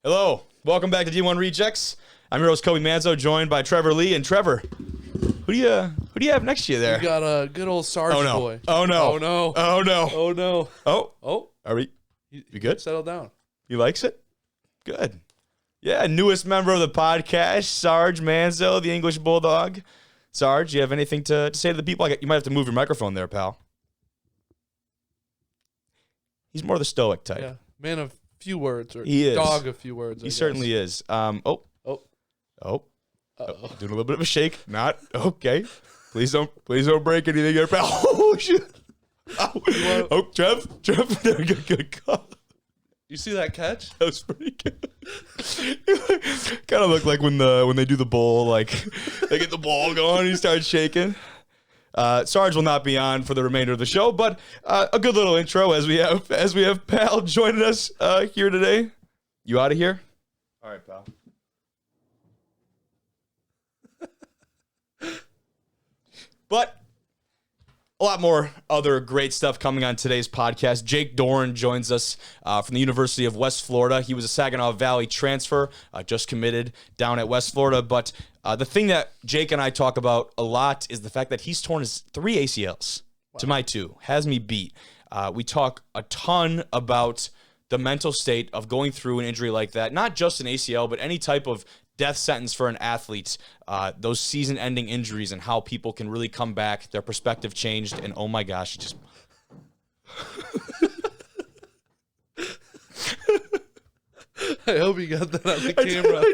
Hello, welcome back to D1 Rejects. I'm your host Kobe Manzo, joined by Trevor Lee. And Trevor, who do you have next to you there? You got a good old Sarge boy. Oh no! Oh no! Oh no! Oh no! Oh! Are we? You good? Settle down. He likes it. Good. Yeah, newest member of the podcast, Sarge Manzo, the English Bulldog. Sarge, you have anything to say to the people? You might have to move your microphone there, pal. He's more the stoic type. Yeah, man of few words, or he is. Dog of few words. He certainly is. Doing a little bit of a shake. Not okay. Please don't break anything here, pal. Oh shit. Oh, Trev. Good call. You see that catch? That was pretty good. Kind of looked like when they do the bowl, like they get the ball going, he starts shaking. Sarge will not be on for the remainder of the show, but a good little intro as we have Pal joining us here today. You out of here? All right, pal. But a lot more other great stuff coming on today's podcast. Jake Dorn joins us from the University of West Florida. He was a Saginaw Valley transfer, just committed down at West Florida. But the thing that Jake and I talk about a lot is the fact that he's torn his 3 ACLs to my 2. Has me beat. We talk a ton about the mental state of going through an injury like that. Not just an ACL, but any type of death sentence for an athlete, those season-ending injuries and how people can really come back, their perspective changed, and oh my gosh, it just... I hope you got that on the camera.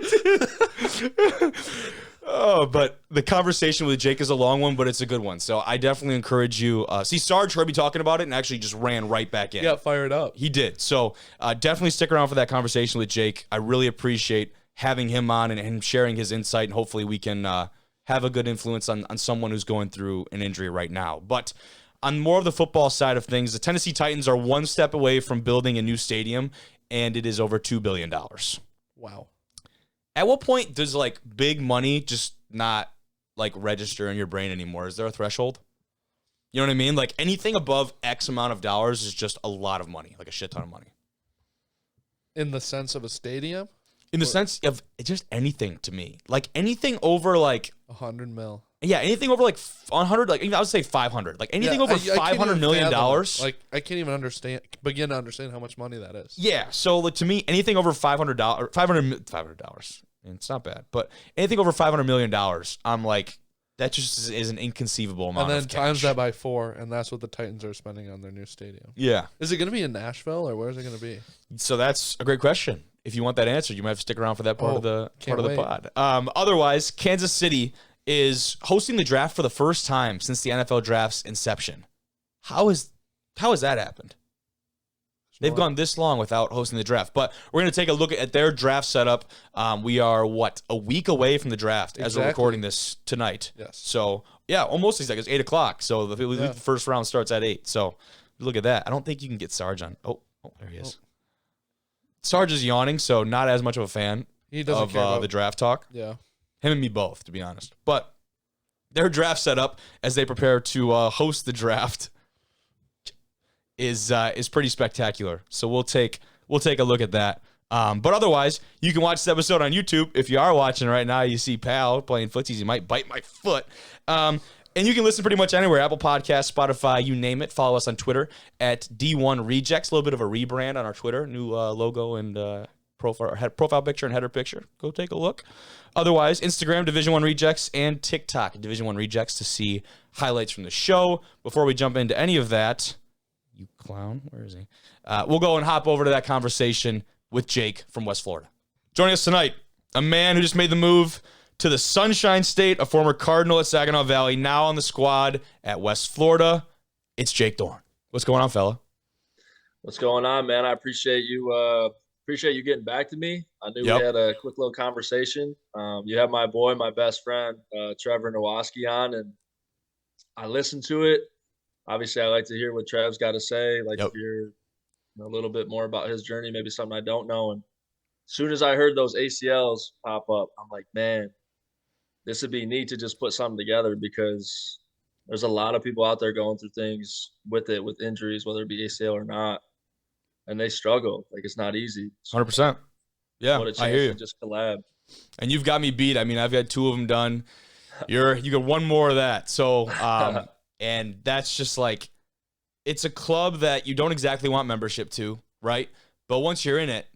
Oh, but the conversation with Jake is a long one, but it's a good one. So I definitely encourage you. See, Sarge heard me talking about it and actually just ran right back in. He got fired up. He did. So definitely stick around for that conversation with Jake. I really appreciate having him on and him sharing his insight, and hopefully we can have a good influence on someone who's going through an injury right now. But on more of the football side of things, the Tennessee Titans are one step away from building a new stadium, and it is over $2 billion. Wow. At what point does big money just not register in your brain anymore? Is there a threshold? You know what I mean? Like anything above X amount of dollars is just a lot of money, like a shit ton of money. In the sense of a stadium? In the sense of just anything to me. Like anything over 100 mil. Yeah, anything over 100, I would say 500. Like anything over $500 million. I can't even begin to understand how much money that is. Yeah, so to me, anything over $500, and it's not bad, but anything over $500 million, I'm like, that just is an inconceivable amount. And then times that by 4, and that's what the Titans are spending on their new stadium. Yeah. Is it going to be in Nashville, or where is it going to be? So that's a great question. If you want that answer, you might have to stick around for that part of the pod. Otherwise, Kansas City is hosting the draft for the first time since the NFL draft's inception. How has that happened? They've gone this long without hosting the draft. But we're going to take a look at their draft setup. We are, a week away from the draft as we're recording this tonight. Yes. So, yeah, almost exactly. It's 8 o'clock. So the first round starts at 8. So look at that. I don't think you can get Sarge on. Oh, there he is. Sarge is yawning, so not as much of a fan of the draft talk. Yeah. Him and me both, to be honest. But their draft setup as they prepare to host the draft is pretty spectacular. So we'll take a look at that. But otherwise, you can watch this episode on YouTube. If you are watching right now, you see Pal playing footsies. He might bite my foot. And you can listen pretty much anywhere. Apple Podcasts, Spotify, you name it. Follow us on Twitter at D1 Rejects. A little bit of a rebrand on our Twitter. New logo and profile picture and header picture. Go take a look. Otherwise, Instagram, Division 1 Rejects, and TikTok, Division 1 Rejects, to see highlights from the show. Before we jump into any of that, you clown, where is he? We'll go and hop over to that conversation with Jake from West Florida. Joining us tonight, a man who just made the move to the Sunshine State, a former Cardinal at Saginaw Valley, now on the squad at West Florida. It's Jake Dorn. What's going on, fella? What's going on, man? I appreciate you getting back to me. I knew we had a quick little conversation. You have my boy, my best friend, Trevor Nowoski on, and I listened to it. Obviously, I like to hear what Trev's got to say, to hear a little bit more about his journey, maybe something I don't know. And as soon as I heard those ACLs pop up, I'm like, man, this would be neat to just put something together, because there's a lot of people out there going through things with injuries, whether it be ACL or not, and they struggle. It's not easy. 100%. Yeah, what a I chance hear you. to just collab. And you've got me beat. I mean, I've got 2 of them done. You got 1 more of that. So, and that's just like, it's a club that you don't exactly want membership to, right? But once you're in it,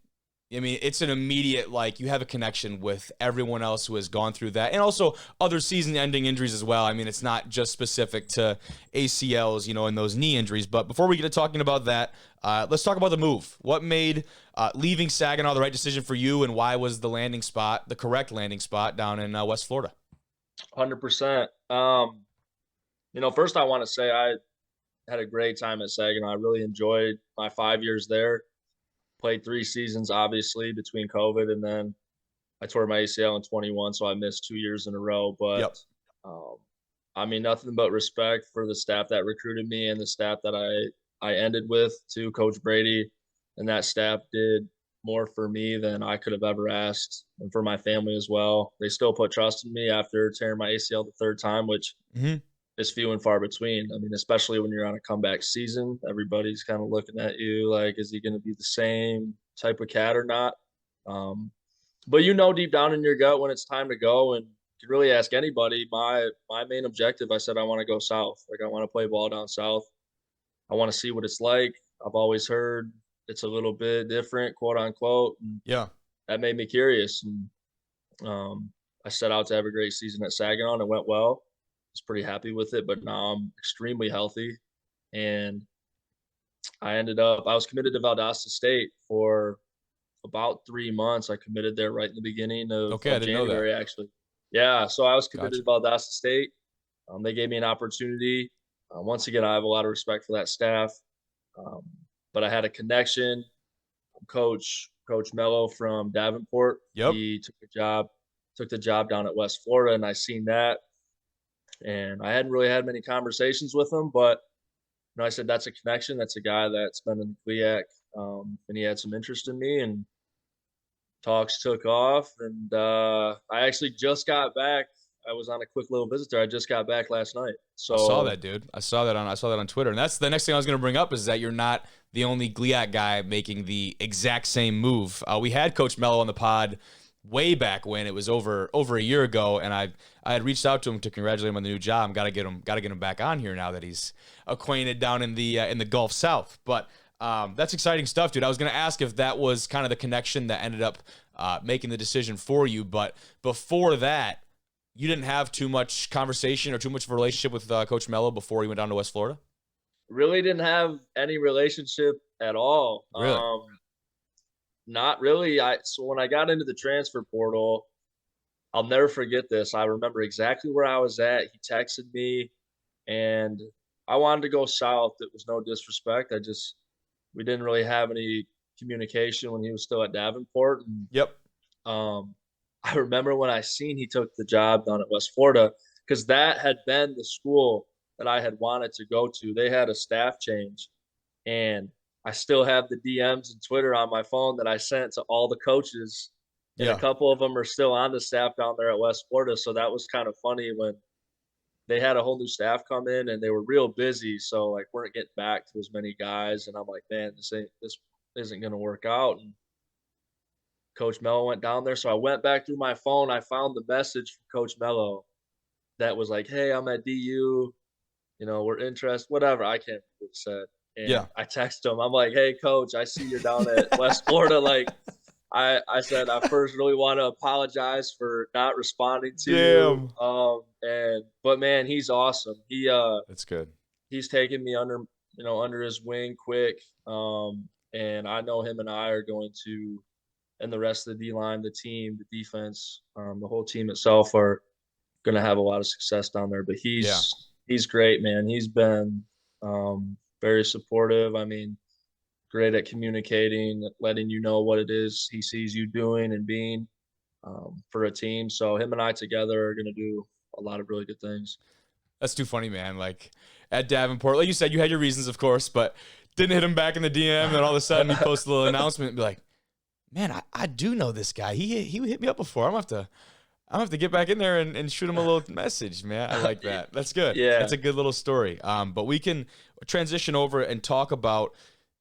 I mean, it's an immediate, like, you have a connection with everyone else who has gone through that. And also other season-ending injuries as well. I mean, it's not just specific to ACLs, and those knee injuries. But before we get to talking about that, let's talk about the move. What made leaving Saginaw the right decision for you, and why was the correct landing spot down in West Florida? 100%. First I want to say I had a great time at Saginaw. I really enjoyed my 5 years there. Played 3 seasons, obviously, between COVID, and then I tore my ACL in 21, so I missed 2 years in a row. But, Yep. I mean, nothing but respect for the staff that recruited me and the staff that I ended with, too. Coach Brady and that staff did more for me than I could have ever asked, and for my family as well. They still put trust in me after tearing my ACL the 3rd time, which is few and far between. I mean, especially when you're on a comeback season, everybody's kind of looking at you like, is he going to be the same type of cat or not? But deep down in your gut when it's time to go, and you can really ask anybody. My main objective, I said, I want to go south. Like, I want to play ball down south. I want to see what it's like. I've always heard it's a little bit different, quote unquote. And Yeah. that made me curious. And I set out to have a great season at Saginaw, and it went well. I was pretty happy with it, but now I'm extremely healthy. And I was committed to Valdosta State for about 3 months. I committed there right in the beginning of I didn't know January, that. actually. Yeah, so I was committed Gotcha. to Valdosta State. They gave me an opportunity. Once again, I have a lot of respect for that staff. But I had a connection. Coach Mello from Davenport. Yep. He took the job down at West Florida, and I seen that. And I hadn't really had many conversations with him, but I said, that's a connection. That's a guy that's been in the GLIAC, and he had some interest in me, and talks took off. And I actually just got back. I was on a quick little visit there. I just got back last night. So I saw that, dude. I saw that on Twitter. And that's the next thing I was going to bring up, is that you're not the only GLIAC guy making the exact same move. We had Coach Mello on the pod way back when. It was over a year ago, and I had reached out to him to congratulate him on the new job. Got to get him back on here now that he's acquainted down in the Gulf South. But that's exciting stuff, dude. I was going to ask if that was kind of the connection that ended up making the decision for you. But before that, you didn't have too much conversation or too much of a relationship with Coach Mello before he went down to West Florida? Really didn't have any relationship at all. Really? Not really. So when I got into the transfer portal, I'll never forget this. I remember exactly where I was at. He texted me, and I wanted to go south. It was no disrespect. We didn't really have any communication when he was still at Davenport. And, Yep. I remember when I seen he took the job down at West Florida, because that had been the school that I had wanted to go to. They had a staff change, and I still have the DMs and Twitter on my phone that I sent to all the coaches, and a couple of them are still on the staff down there at West Florida. So that was kind of funny when they had a whole new staff come in, and they were real busy. So, like, weren't getting back to as many guys. And I'm like, man, this isn't going to work out. And Coach Mello went down there. So I went back through my phone. I found the message from Coach Mello that was like, hey, I'm at DU. We're interested, whatever. I can't remember what it said. And I texted him. I'm like, hey, Coach, I see you're down at West Florida. Like, I said, I first really want to apologize for not responding to you. But man, he's awesome. That's good. He's taken me under his wing quick. And I know him and I are going to, and the rest of the D-line, the team, the defense, the whole team itself are going to have a lot of success down there. But he's great, man. He's been very supportive. I mean, great at communicating, letting you know what it is he sees you doing and being for a team. So him and I together are going to do a lot of really good things. That's too funny, man. Like, at Davenport, like you said, you had your reasons, of course, but didn't hit him back in the DM, and all of a sudden he posted a little announcement and be like, man, I do know this guy. He hit me up before. I'm gonna have to get back in there and shoot him a little message, man. I like that. That's good. Yeah. That's a good little story. But we can transition over and talk about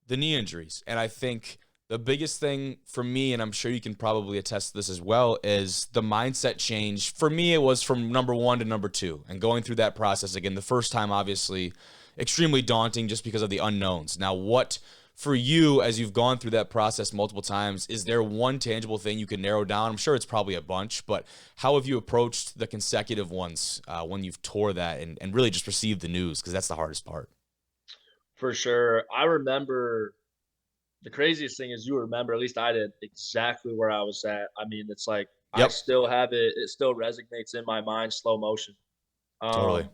the knee injuries. And I think The biggest thing for me, and I'm sure you can probably attest to this as well, is the mindset change. For me, it was from number 1 to number 2. And going through that process again, the first time, obviously, extremely daunting just because of the unknowns. Now, what for you, as you've gone through that process multiple times, is there one tangible thing you can narrow down? I'm sure it's probably a bunch, but how have you approached the consecutive ones when you've tore that and really just received the news? Because that's the hardest part. For sure. I remember the craziest thing is you remember, at least I did, exactly where I was at. I mean, it's like I Yep, still have it. It still resonates in my mind, slow motion. totally.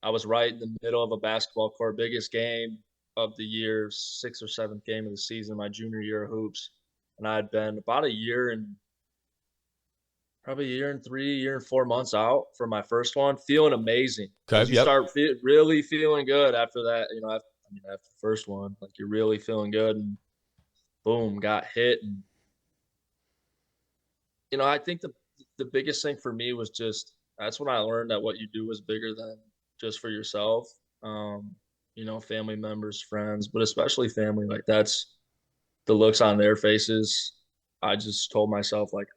I was right in the middle of a basketball court, biggest game of the year, 6th or 7th game of the season, my junior year of hoops. And I had been about a year and probably a year and 3, year and 4 months out for my first one, feeling amazing. Because Okay, you yep. start really feeling good after that. After the first one, like you're really feeling good. And boom, got hit. And, I think the biggest thing for me was just that's when I learned that what you do is bigger than just for yourself. Family members, friends, but especially family. Like that's the looks on their faces. I just told myself, like,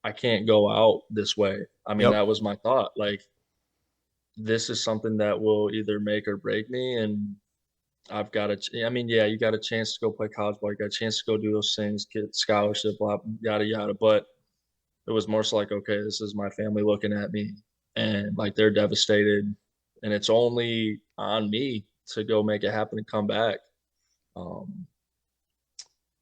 I can't go out this way. I mean, Yep. that was my thought. Like, this is something that will either make or break me. And I've got I mean, yeah, you got a chance to go play college ball. You got a chance to go do those things, get scholarship, blah, yada, yada. But it was more so like, okay, this is my family looking at me and like they're devastated. And it's only on me to go make it happen and come back. Um,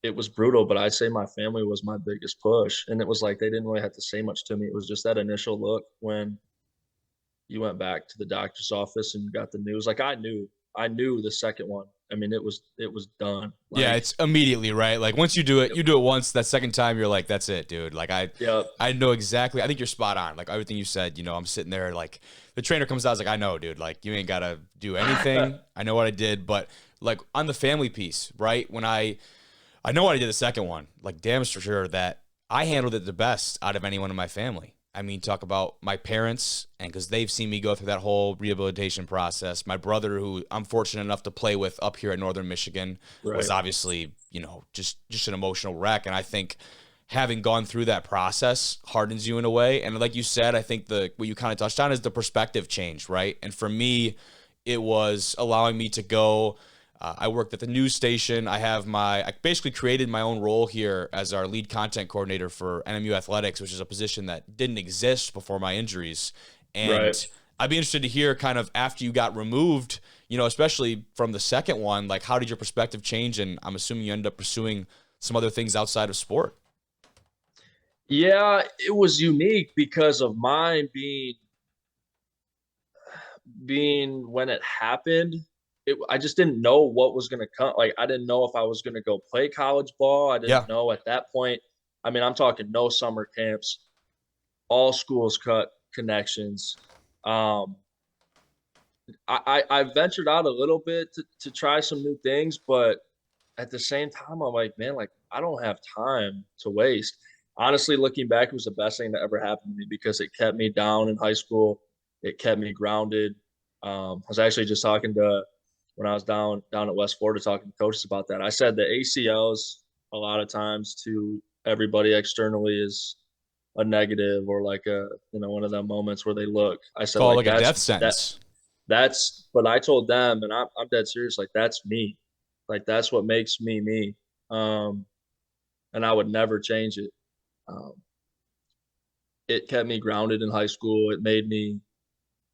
it was brutal, but I'd say my family was my biggest push. And it was like they didn't really have to say much to me. It was just that initial look when you went back to the doctor's office and you got the news. Like I knew the second one. I mean, it was done. Like, Yeah, it's immediately, right? Like once you do it once, that second time you're like, that's it, dude. Like yep. I know exactly. I think you're spot on. Like everything you said, I'm sitting there like the trainer comes out, I was like, I know, dude. Like you ain't gotta do anything. I know what I did, but like on the family piece, right? When I know what I did the second one, like damn for sure that I handled it the best out of anyone in my family. I mean, talk about my parents, and because they've seen me go through that whole rehabilitation process. My brother, who I'm fortunate enough to play with up here at Northern Michigan, was obviously, just an emotional wreck. And I think having gone through that process hardens you in a way. And like you said, I think what you kind of touched on is the perspective change, right? And for me, it was allowing me to go. I worked at the news station. I basically created my own role here as our lead content coordinator for NMU Athletics, which is a position that didn't exist before my injuries. And I'd be interested to hear kind of after you got removed, especially from the second one, like how did your perspective change? And I'm assuming you ended up pursuing some other things outside of sport. Yeah, it was unique because of mine being when it happened. I just didn't know what was going to come. Like, I didn't know if I was going to go play college ball. I didn't know at that point. I mean, I'm talking no summer camps, all schools cut connections. I ventured out a little bit to try some new things, but at the same time, I'm like, man, like I don't have time to waste. Honestly, looking back, it was the best thing that ever happened to me because it kept me down in high school. It kept me grounded. I was actually just talking to when I was down at West Florida talking to coaches about that. I said the ACLs a lot of times to everybody externally is a negative or like one of them moments where they look. I said Call like a death sentence. But I told them, and I'm dead serious, like that's me. Like that's what makes me me. And I would never change it. It kept me grounded in high school. It made me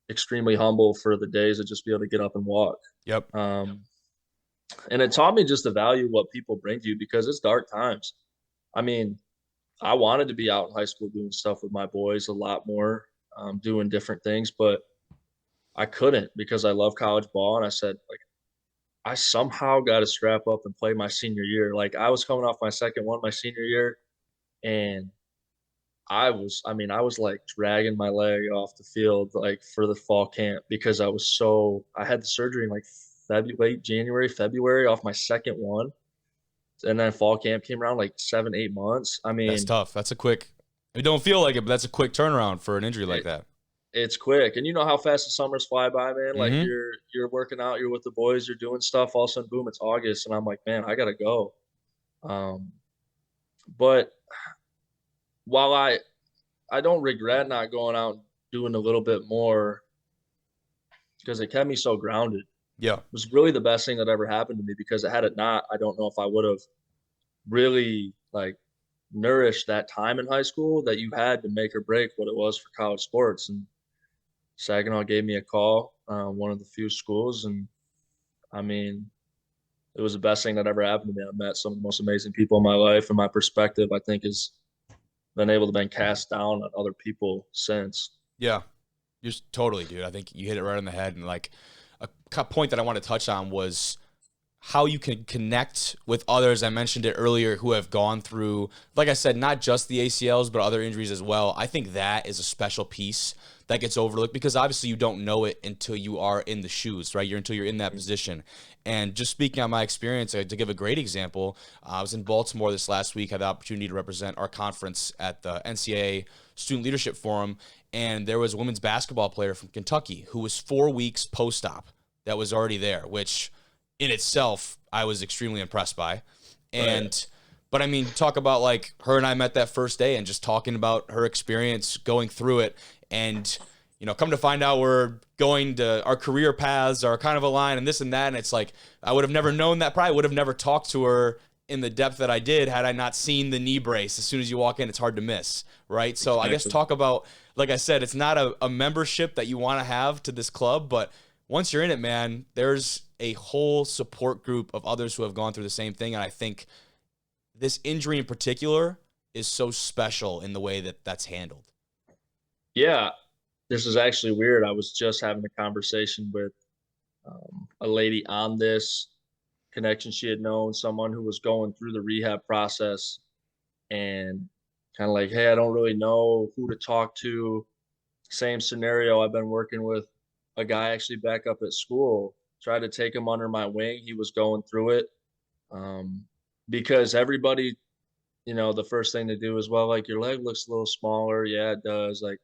extremely humble for the days of just be able to get up and walk. Yep. And it taught me just to value what people bring to you because it's dark times. I mean, I wanted to be out in high school doing stuff with my boys a lot more, doing different things, but I couldn't because I love college ball. And I said, like, I somehow got to strap up and play my senior year. Like I was coming off my second one my senior year, and I was like dragging my leg off the field like for the fall camp because I had the surgery in like late January, February off my second one. And then fall camp came around like 7-8 months. I mean, that's tough. That's a quick, it don't feel like it, but that's a quick turnaround for an injury like that. It's quick. And you know how fast the summers fly by, man. Like you're working out, you're with the boys, you're doing stuff, all of a sudden, boom, it's August. And I'm like, man, I gotta go. But while I don't regret not going out and doing a little bit more because it kept me so grounded. Yeah. It was really the best thing that ever happened to me because had it not, I don't know if I would have really like nourished that time in high school that you had to make or break what it was for college sports. And Saginaw gave me a call, one of the few schools, and I mean, it was the best thing that ever happened to me. I met some of the most amazing people in my life, and my perspective, I think, has been able to been cast down on other people since. Yeah. Just totally, dude. I think you hit it right on the head. And like a point that I want to touch on was how you can connect with others. I mentioned it earlier who have gone through, like I said, not just the ACLs, but other injuries as well. I think that is a special piece that gets overlooked because obviously you don't know it until you are in the shoes, right? Until you're in that position. And just speaking on my experience, to give a great example, I was in Baltimore this last week, had the opportunity to represent our conference at the NCAA Student Leadership Forum, and there was a women's basketball player from Kentucky who was 4 weeks post-op that was already there, which in itself, I was extremely impressed by. And, but I mean, talk about like her and I met that first day and just talking about her experience going through it. And, you know, come to find out we're going to, our career paths are kind of aligned and this and that. And it's like, I would have never known that. Probably would have never talked to her in the depth that I did had I not seen the knee brace. As soon as you walk in, it's hard to miss, right? So I guess talk about, like I said, it's not a membership that you want to have to this club, but once you're in it, man, there's a whole support group of others who have gone through the same thing. And I think this injury in particular is so special in the way that that's handled. Yeah, this is actually weird. I was just having a conversation with a lady on this connection. She had known someone who was going through the rehab process and kind of like, hey, I don't really know who to talk to. Same scenario. I've been working with a guy actually back up at school, tried to take him under my wing. He was going through it because everybody, you know, the first thing to do is, well, like your leg looks a little smaller. Yeah, it does. Like,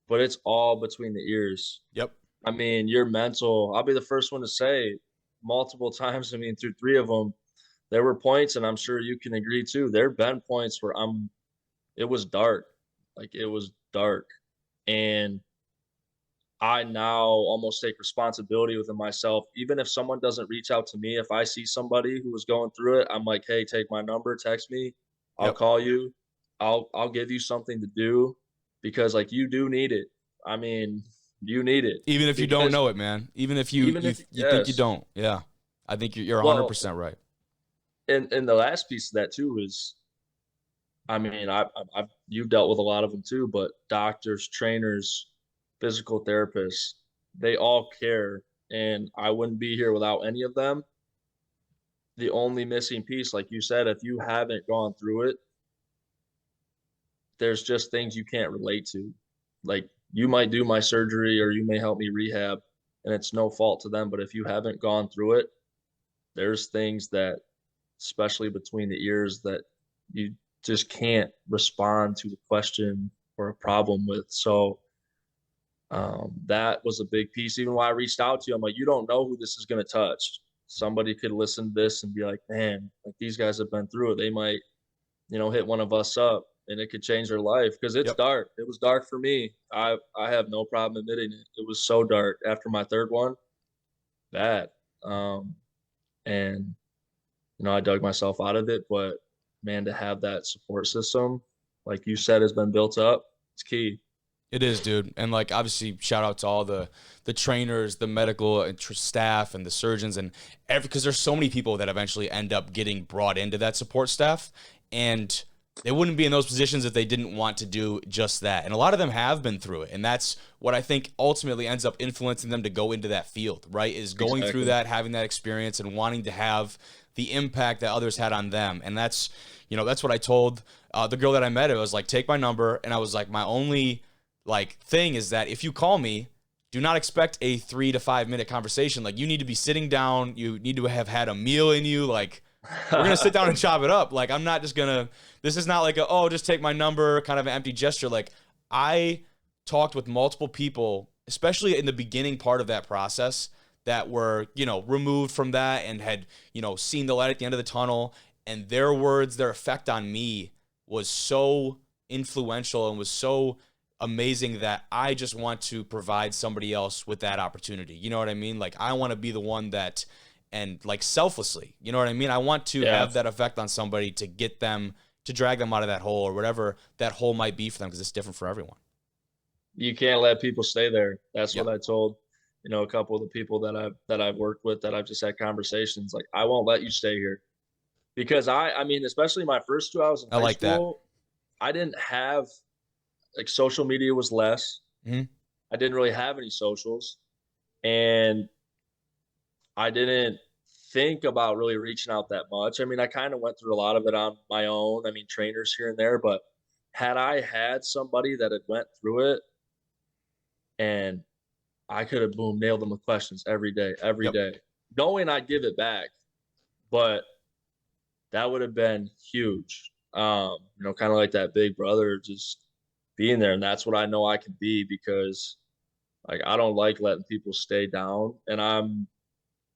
but it's all between the ears. Yep. I mean, your mental, I'll be the first one to say multiple times. I mean, through 3 of them, there were points, and I'm sure you can agree too. There have been points where it was dark. Like it was dark. And I now almost take responsibility within myself. Even if someone doesn't reach out to me, if I see somebody who was going through it, I'm like, hey, take my number, text me. I'll call you. I'll give you something to do because like you do need it. I mean, you need it. Even if you don't know it, man. Even if you think you don't. Yeah. I think you're 100% right. And the last piece of that too is, I mean, you've dealt with a lot of them too, but doctors, trainers, physical therapists, they all care. And I wouldn't be here without any of them. The only missing piece, like you said, if you haven't gone through it, there's just things you can't relate to. Like you might do my surgery or you may help me rehab and it's no fault to them. But if you haven't gone through it, there's things that, especially between the ears, that you just can't respond to the question or a problem with. So that was a big piece. Even when I reached out to you, I'm like, you don't know who this is going to touch. Somebody could listen to this and be like, man, like these guys have been through it. They might, you know, hit one of us up and it could change their life because it's dark. It was dark for me. I have no problem admitting it. It was so dark after my third one. Bad. And, you know, I dug myself out of it. But, man, to have that support system, like you said, has been built up, it's key. It is, dude. And like obviously shout out to all the trainers, the medical staff and the surgeons and because there's so many people that eventually end up getting brought into that support staff and they wouldn't be in those positions if they didn't want to do just that. And a lot of them have been through it. And that's what I think ultimately ends up influencing them to go into that field, right? Is going through that, having that experience and wanting to have the impact that others had on them. And that's, you know, that's what I told the girl that I met. It was like, take my number. And I was like, my only like thing is that if you call me, do not expect a 3 to 5 minute conversation. Like you need to be sitting down. You need to have had a meal in you. Like we're going to sit down and chop it up. Like I'm not just going to, this is not like just take my number, kind of an empty gesture. Like I talked with multiple people, especially in the beginning part of that process that were, you know, removed from that and had, you know, seen the light at the end of the tunnel. And their words, their effect on me was so influential and was so amazing that I just want to provide somebody else with that opportunity. You know what I mean? Like, I want to be the one that, and like selflessly, you know what I mean? I want to have that effect on somebody to get them, to drag them out of that hole or whatever that hole might be for them, because it's different for everyone. You can't let people stay there. That's what I told, a couple of the people that I've worked with, that I've just had conversations. Like, I won't let you stay here. Because I mean, especially my first 2 hours in high school, I didn't have, like, social media was less. Mm-hmm. I didn't really have any socials, and I didn't think about really reaching out that much. I mean, I kind of went through a lot of it on my own. I mean, trainers here and there, but had I had somebody that had went through it, and I could have nailed them with questions every day, knowing I'd give it back, but that would have been huge. Kind of like that big brother, just being there. And that's what I know I can be, because, like, I don't like letting people stay down.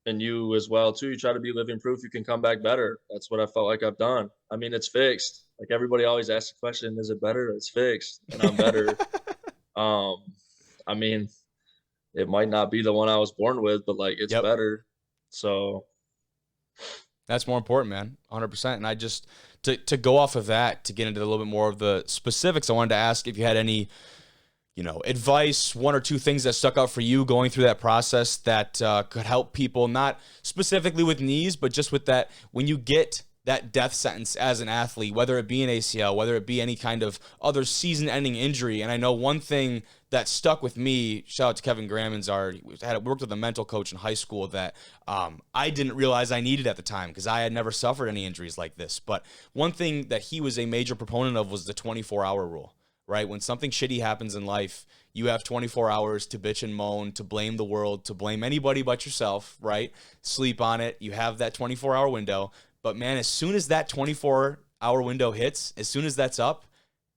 And you as well too. You try to be living proof you can come back better. That's what I felt like I've done. I mean, it's fixed. Like, everybody always asks the question, is it better? It's fixed, and I'm better. I mean, it might not be the one I was born with, but, like, it's better. So that's more important, man. 100%. And I just, to go off of that, to get into a little bit more of the specifics, I wanted to ask if you had any, advice, one or two things that stuck out for you going through that process that could help people, not specifically with knees, but just with that, when you get that death sentence as an athlete, whether it be an ACL, whether it be any kind of other season-ending injury. And I know one thing that stuck with me, shout out to Kevin Grammans, worked with a mental coach in high school that I didn't realize I needed at the time, because I had never suffered any injuries like this. But one thing that he was a major proponent of was the 24-hour rule, right? When something shitty happens in life, you have 24 hours to bitch and moan, to blame the world, to blame anybody but yourself, right? Sleep on it. You have that 24-hour window. But, man, as soon as that 24-hour window hits, as soon as that's up,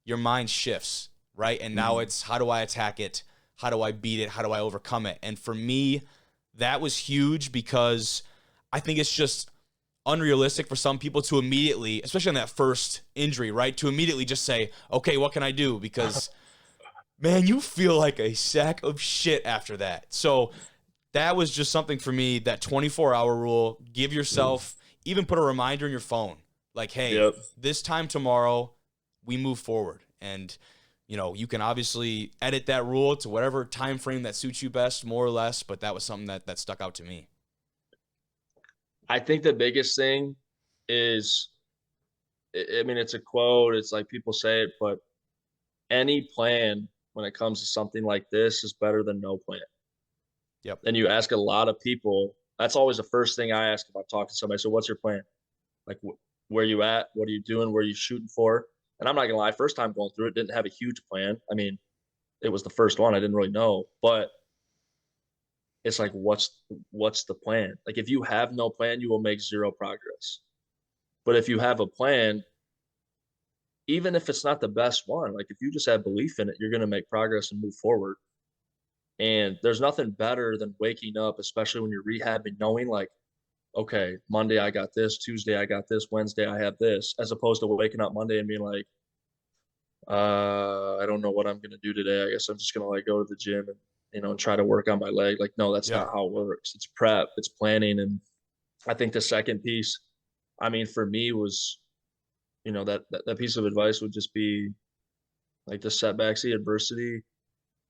your mind shifts, right? And now it's, how do I attack it? How do I beat it? How do I overcome it? And for me, that was huge, because I think it's just unrealistic for some people to immediately, especially on that first injury, right, to immediately just say, okay, what can I do? Because, man, you feel like a sack of shit after that. So that was just something for me, that 24-hour rule. Give yourself, even put a reminder in your phone, like, hey, this time tomorrow, we move forward. And, you can obviously edit that rule to whatever time frame that suits you best, more or less, but that was something that stuck out to me. I think the biggest thing is, I mean, it's a quote, it's like people say it, but any plan when it comes to something like this is better than no plan. Yep. And you ask a lot of people, that's always the first thing I ask if I'm talking to somebody. So what's your plan? Like, where you at? What are you doing? Where are you shooting for? And I'm not gonna lie, first time going through it, didn't have a huge plan. I mean, it was the first one. I didn't really know, but it's like, what's the plan? Like, if you have no plan, you will make zero progress. But if you have a plan, even if it's not the best one, like, if you just have belief in it, you're going to make progress and move forward. And there's nothing better than waking up, especially when you're rehabbing, knowing, like, okay, Monday I got this, Tuesday I got this, Wednesday I have this, as opposed to waking up Monday and being like, I don't know what I'm going to do today. I guess I'm just going to, like, go to the gym and, and try to work on my leg. Like, no, that's not how it works. It's prep, it's planning. And I think the second piece, I mean, for me was, that piece of advice would just be, like, the setbacks, the adversity.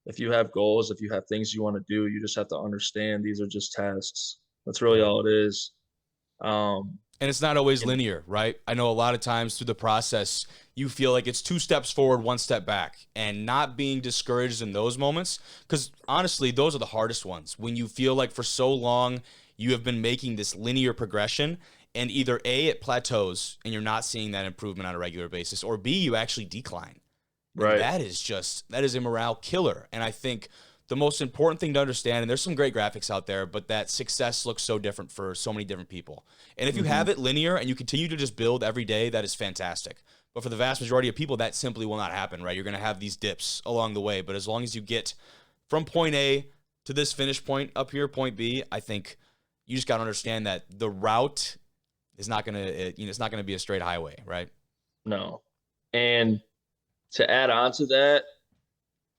If you have goals, if you have things you want to do, you just have to understand these are just tasks. That's really all it is. And it's not always linear, right? I know a lot of times through the process, you feel like it's 2 steps forward, 1 step back, and not being discouraged in those moments, because honestly, those are the hardest ones. When you feel like for so long you have been making this linear progression, and either A, it plateaus and you're not seeing that improvement on a regular basis, or B, you actually decline. Right. And that is a morale killer. And I think the most important thing to understand, and there's some great graphics out there, but that success looks so different for so many different people. And if you have it linear and you continue to just build every day, that is fantastic. But for the vast majority of people, that simply will not happen, right? You're going to have these dips along the way. But as long as you get from point A to this finish point up here, point B, I think you just got to understand that the route, is not gonna, it's not gonna be a straight highway, right? No. And to add on to that,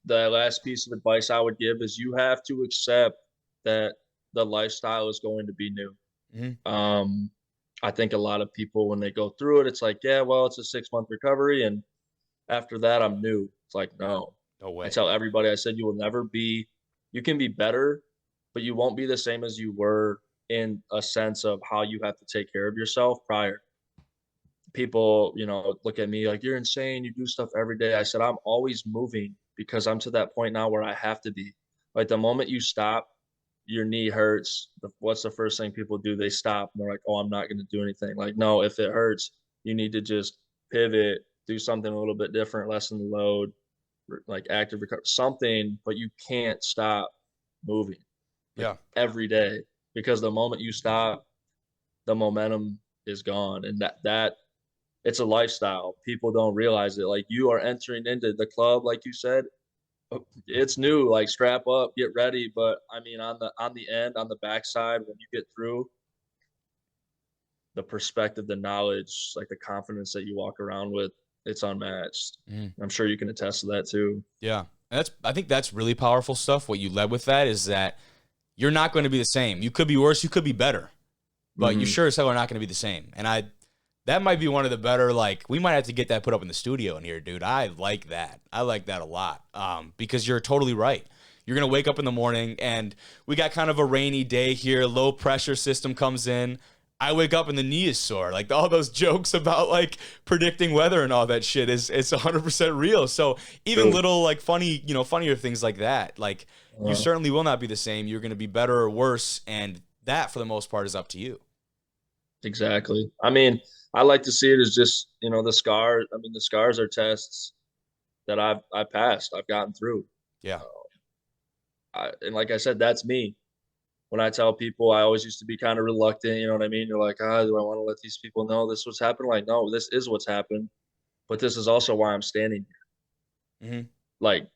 the last piece of advice I would give is you have to accept that the lifestyle is going to be new. Mm-hmm. I think a lot of people, when they go through it, it's like, yeah, well, it's a 6-month recovery. And after that, I'm new. It's like, no. No way. I tell everybody, I said, you will never be, you can be better, but you won't be the same as you were in a sense of how you have to take care of yourself prior. People, look at me like, you're insane. You do stuff every day. I said, I'm always moving because I'm to that point now where I have to be. Like the moment you stop, your knee hurts. What's the first thing people do? They stop and they're like, oh, I'm not going to do anything. Like, no, if it hurts, you need to just pivot, do something a little bit different, lessen the load, like active recovery, something, but you can't stop moving every day, because the moment you stop, the momentum is gone. And that it's a lifestyle. People don't realize it. Like, you are entering into the club, like you said, it's new. Like, strap up, get ready. But I mean, on the end, on the backside, when you get through, the perspective, the knowledge, like the confidence that you walk around with, it's unmatched. I'm sure you can attest to that too. Yeah. And I think that's really powerful stuff. What you led with that is that you're not going to be the same. You could be worse, you could be better, but you sure as hell are not going to be the same. And that might be one of the better, like, we might have to get that put up in the studio in here, dude. I like that. I like that a lot, because you're totally right. You're going to wake up in the morning, and we got kind of a rainy day here. Low pressure system comes in. I wake up and the knee is sore. Like, all those jokes about, like, predicting weather and all that shit it's 100% real. So even little, like, funny, funnier things like that, like, you certainly will not be the same. You're going to be better or worse, and that, for the most part, is up to you. Exactly. I mean, I like to see it as just, the scars. I mean, the scars are tests that I passed. I've gotten through. Yeah. And like I said, that's me. When I tell people, I always used to be kind of reluctant. You know what I mean? You're like, do I want to let these people know this what's happened? Like, no, this is what's happened. But this is also why I'm standing here. Mm-hmm. Like,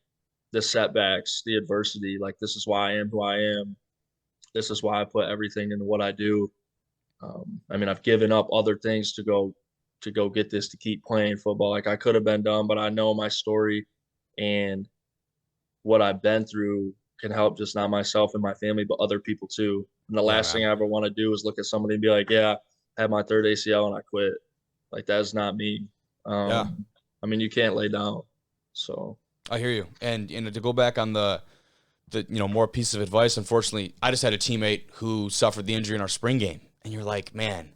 the setbacks, the adversity, like, this is why I am who I am. This is why I put everything into what I do. I mean, I've given up other things to go get this, to keep playing football. Like, I could have been done, but I know my story and what I've been through can help just not myself and my family, but other people too. And the last thing I ever want to do is look at somebody and be like, yeah, I had my third ACL and I quit. Like, that's not me. I mean, you can't lay down. So I hear you. And to go back on the more piece of advice, unfortunately, I just had a teammate who suffered the injury in our spring game. And you're like, man,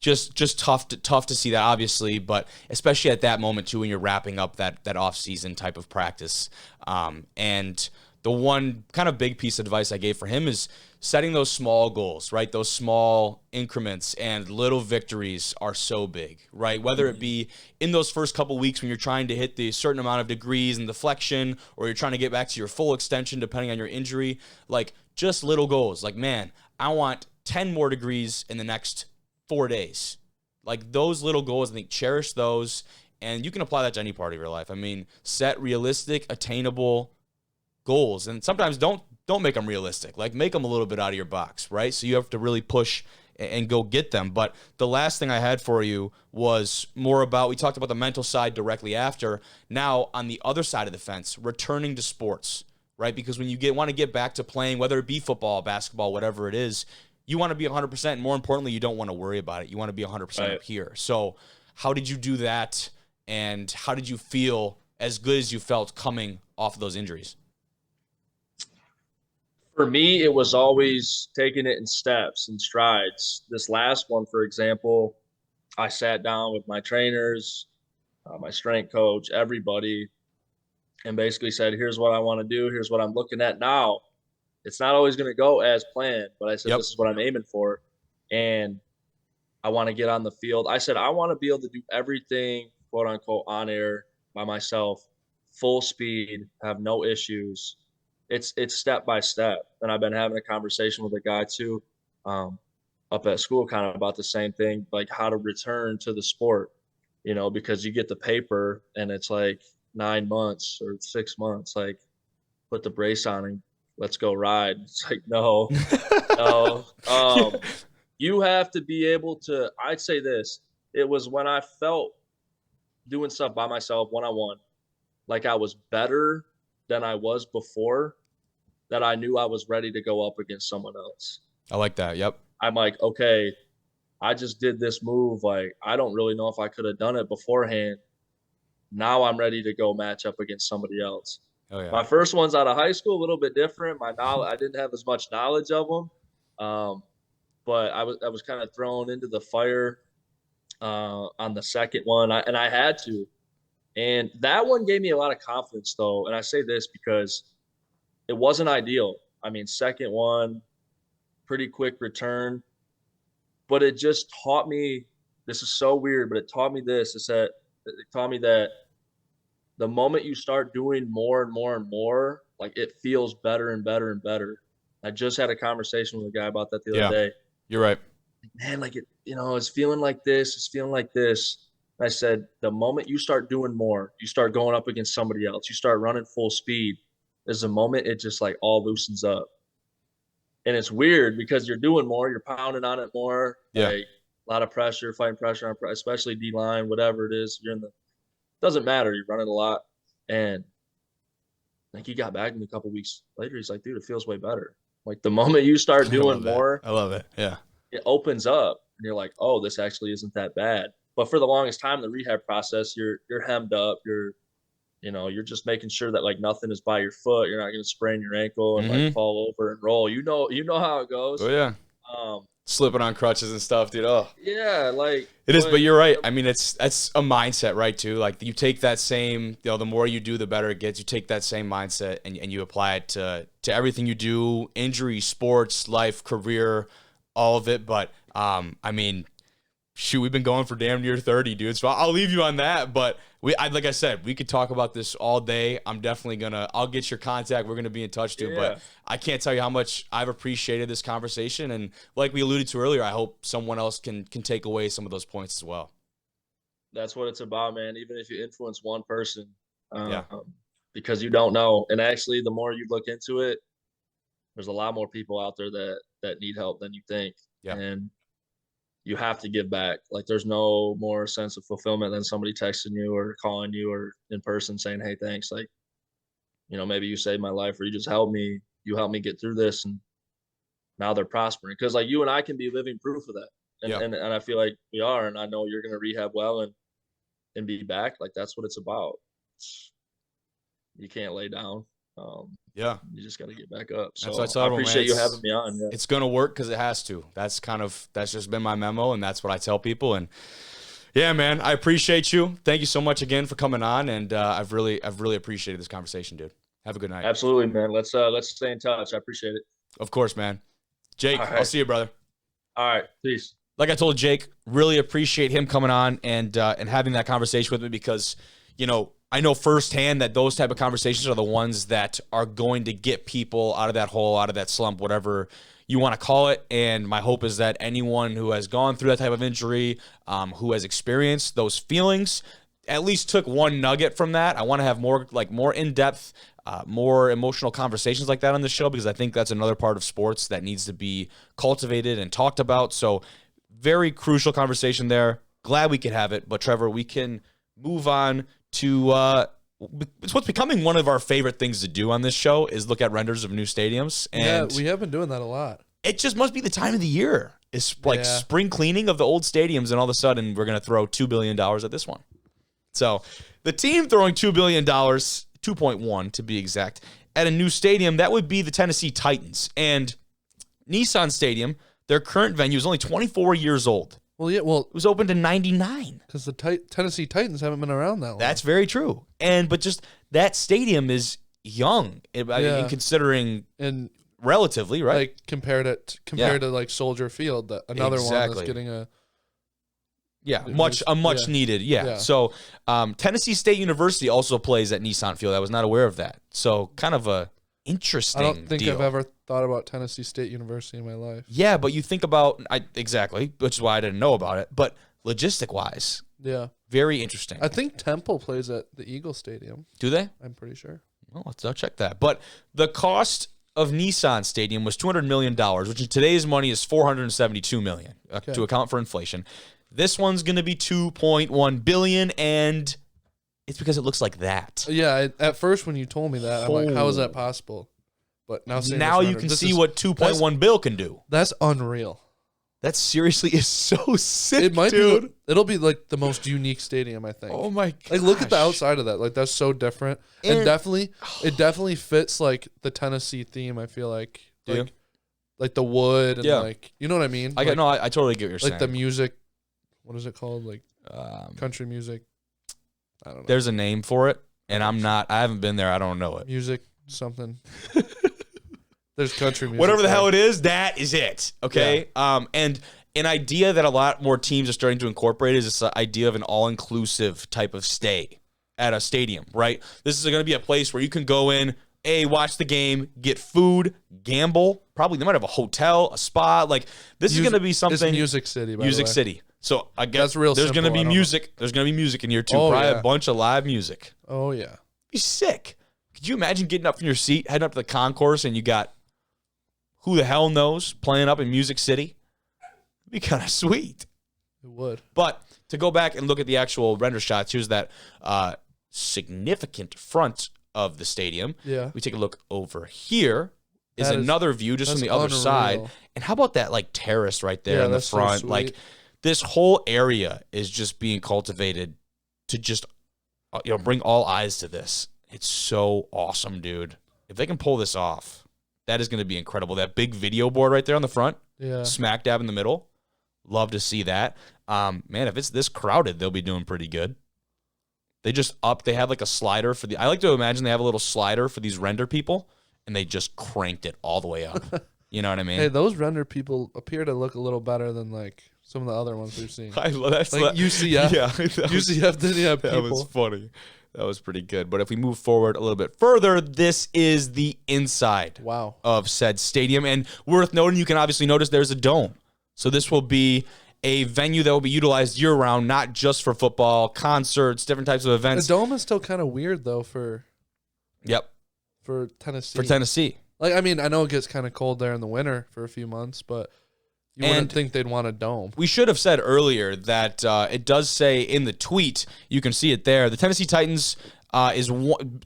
just tough to see that, obviously, but especially at that moment too, when you're wrapping up that off-season type of practice. And the one kind of big piece of advice I gave for him is setting those small goals, right? Those small increments and little victories are so big, right? Whether it be in those first couple weeks when you're trying to hit the certain amount of degrees and deflection, or you're trying to get back to your full extension depending on your injury, like, just little goals. Like, man, I want 10 more degrees in the next 4 days. Like, those little goals, I think, cherish those, and you can apply that to any part of your life. I mean, set realistic, attainable goals, and sometimes don't make them realistic. Like, make them a little bit out of your box, right? So you have to really push and go get them. But the last thing I had for you was more about, we talked about the mental side directly after. Now, on the other side of the fence, returning to sports, right? Because when you want to get back to playing, whether it be football, basketball, whatever it is, you want to be 100%. And more importantly, you don't want to worry about it. You want to be 100% up here. So how did you do that? And how did you feel as good as you felt coming off of those injuries? For me, it was always taking it in steps and strides. This last one, for example, I sat down with my trainers, my strength coach, everybody, and basically said, here's what I want to do. Here's what I'm looking at now. It's not always going to go as planned, but I said, this is what I'm aiming for. And I want to get on the field. I said, I want to be able to do everything, quote unquote, on air by myself, full speed, have no issues. It's step by step. And I've been having a conversation with a guy too, up at school, kind of about the same thing, like how to return to the sport, because you get the paper and it's like 9 months or 6 months, like, put the brace on and let's go ride. It's like, no. you have to be able to, I'd say this, it was when I felt doing stuff by myself one-on-one, like I was better than I was before, that I knew I was ready to go up against someone else. I like that. Yep. I'm like, okay, I just did this move. Like, I don't really know if I could have done it beforehand. Now I'm ready to go match up against somebody else. Oh, yeah. My first ones out of high school, a little bit different. My knowledge, I didn't have as much knowledge of them, but I was kind of thrown into the fire on the second one, and I had to. And that one gave me a lot of confidence, though. And I say this because it wasn't ideal. I mean, second one, pretty quick return, but it just taught me. This is so weird, but it taught me this. It taught me that the moment you start doing more and more and more, like it feels better and better and better. I just had a conversation with a guy about that the other day. You're right. Man, like it's feeling like this. It's feeling like this. And I said, the moment you start doing more, you start going up against somebody else, you start running full speed, there's a moment it just like all loosens up. And it's weird because you're doing more, you're pounding on it more. Yeah. Like, a lot of pressure, fighting pressure, especially D-line, whatever it is. Doesn't matter. You're running a lot. And like he got back to me a couple weeks later. He's like, dude, it feels way better. Like the moment you start doing more, I love it. Yeah. It opens up and you're like, oh, this actually isn't that bad. But for the longest time, the rehab process, you're hemmed up. You're just making sure that like nothing is by your foot. You're not going to sprain your ankle and like fall over and roll. You know how it goes. Oh yeah. Slipping on crutches and stuff, dude. Oh yeah, like it is. But you're right. I mean, that's a mindset, right? Too. Like you take that same, the more you do, the better it gets. You take that same mindset and you apply it to everything you do, injury, sports, life, career, all of it. But I mean, shoot, we've been going for damn near 30, dude. So I'll leave you on that. But like I said, we could talk about this all day. I'm definitely I'll get your contact. We're gonna be in touch, dude. Yeah. But I can't tell you how much I've appreciated this conversation. And like we alluded to earlier, I hope someone else can take away some of those points as well. That's what it's about, man. Even if you influence one person, because you don't know. And actually, the more you look into it, there's a lot more people out there that need help than you think. Yeah. And you have to give back. Like there's no more sense of fulfillment than somebody texting you or calling you or in person saying, hey, thanks. Like, maybe you saved my life or you just helped me. You helped me get through this. And now they're prospering. Cause like you and I can be living proof of that. And I feel like we are, and I know you're going to rehab well and be back. Like that's what it's about. You can't lay down. You just got to get back up. So I appreciate you having me on. Yeah. It's going to work because it has to. That's just been my memo, and that's what I tell people. And yeah, man, I appreciate you. Thank you so much again for coming on, and I've really appreciated this conversation, dude. Have a good night. Absolutely, man. Let's stay in touch. I appreciate it. Of course, man. Jake, right. I'll see you, brother. All right, peace. Like I told Jake, really appreciate him coming on and having that conversation with me because, I know firsthand that those type of conversations are the ones that are going to get people out of that hole, out of that slump, whatever you want to call it. And my hope is that anyone who has gone through that type of injury, who has experienced those feelings, at least took one nugget from that. I want to have more in-depth, more emotional conversations like that on the show because I think that's another part of sports that needs to be cultivated and talked about. So very crucial conversation there. Glad we could have it. But Trevor, we can move on to it's what's becoming one of our favorite things to do on this show is look at renders of new stadiums. And we have been doing that a lot. It just must be the time of the year. It's like spring cleaning of the old stadiums, and all of a sudden we're going to throw $2 billion at this one. So the team throwing $2 billion, 2.1 to be exact, at a new stadium, that would be the Tennessee Titans. And Nissan Stadium, their current venue, is only 24 years old. Well, yeah, it was opened in 99. Because the Tennessee Titans haven't been around that long. That's very true. But just that stadium is young, in considering and relatively, right? Like compared to like Soldier Field, another one that's getting a much needed. Yeah. So Tennessee State University also plays at Nissan Field. I was not aware of that. So kind of a interesting. I don't think deal. I've ever thought about Tennessee State University in my life. Yeah, but you think about exactly, which is why I didn't know about it. But logistic wise, very interesting. I think Temple plays at the Eagle Stadium. Do they? I'm pretty sure. Well, I'll check that. But the cost of Nissan Stadium was $200 million, which in today's money is $472 million to account for inflation. This one's going to be $2.1 billion, and it's because it looks like that. Yeah, at first when you told me that, I'm like, how is that possible? But now you can see what 2.1 bill can do. That's unreal. That seriously is so sick, it might dude. Be, it'll be like the most unique stadium, I think. Oh my god! Like, look at the outside of that. Like, that's so different, and it definitely fits like the Tennessee theme. I feel like, like the wood and like, you know what I mean? I totally get what you're saying. Like the music, what is it called? Like country music. I don't know. There's a name for it, and I haven't been there. I don't know it. Music something. There's country music. Whatever the hell it is, that is it. Okay. Yeah. And an idea that a lot more teams are starting to incorporate is this idea of an all-inclusive type of stay at a stadium, right? This is going to be a place where you can go in, watch the game, get food, gamble. Probably they might have a hotel, a spa. Like this is going to be something. It's Music City, by Music the way. City. So I guess that's real there's going to be music. There's going to be music in here too. Probably a bunch of live music. Oh yeah. Be sick. Could you imagine getting up from your seat, heading up to the concourse, and you got who the hell knows playing up in Music City? It'd be kind of sweet. It would. But to go back and look at the actual render shots, here's that significant front of the stadium. Yeah. We take a look over here. Is another view just from the other side. And how about that like terrace right there in the front? So like this whole area is just being cultivated to just bring all eyes to this. It's so awesome, dude. If they can pull this off, that is going to be incredible. That big video board right there on the front, smack dab in the middle. Love to see that. Man, if it's this crowded, they'll be doing pretty good. They have like a slider for I like to imagine they have a little slider for these render people, and they just cranked it all the way up. You know what I mean? Hey, those render people appear to look a little better than like some of the other ones we've seen. I love that. Like UCF. Yeah. UCF didn't have people. That was funny. That was pretty good. But if we move forward a little bit further, this is the inside of said stadium. And worth noting, you can obviously notice there's a dome. So this will be a venue that will be utilized year-round, not just for football, concerts, different types of events. The dome is still kind of weird, though, for Tennessee. For Tennessee. Like, I mean, I know it gets kind of cold there in the winter for a few months, but you wouldn't think they'd want a dome. We should have said earlier that it does say in the tweet, you can see it there, the Tennessee Titans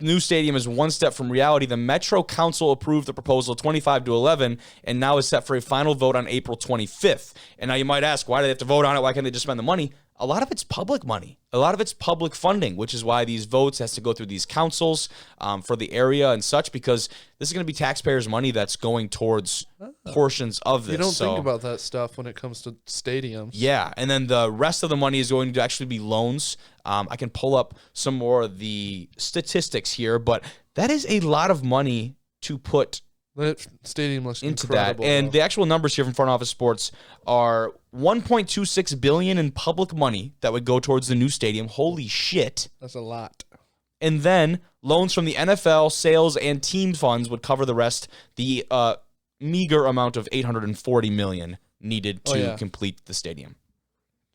new stadium is one step from reality. The Metro Council approved the proposal 25-11 and now is set for a final vote on April 25th. And now you might ask, why do they have to vote on it? Why can't they just spend the money? A lot of it's public money. A lot of it's public funding, which is why these votes has to go through these councils for the area and such, because this is going to be taxpayers' money that's going towards portions of this. You don't think about that stuff when it comes to stadiums. Yeah, and then the rest of the money is going to actually be loans. I can pull up some more of the statistics here, but that is a lot of money to put that stadium looks into that. And the actual numbers here from Front Office Sports are $1.26 billion in public money that would go towards the new stadium. Holy shit. That's a lot. And then loans from the NFL, sales, and team funds would cover the rest. The meager amount of $840 million needed to complete the stadium.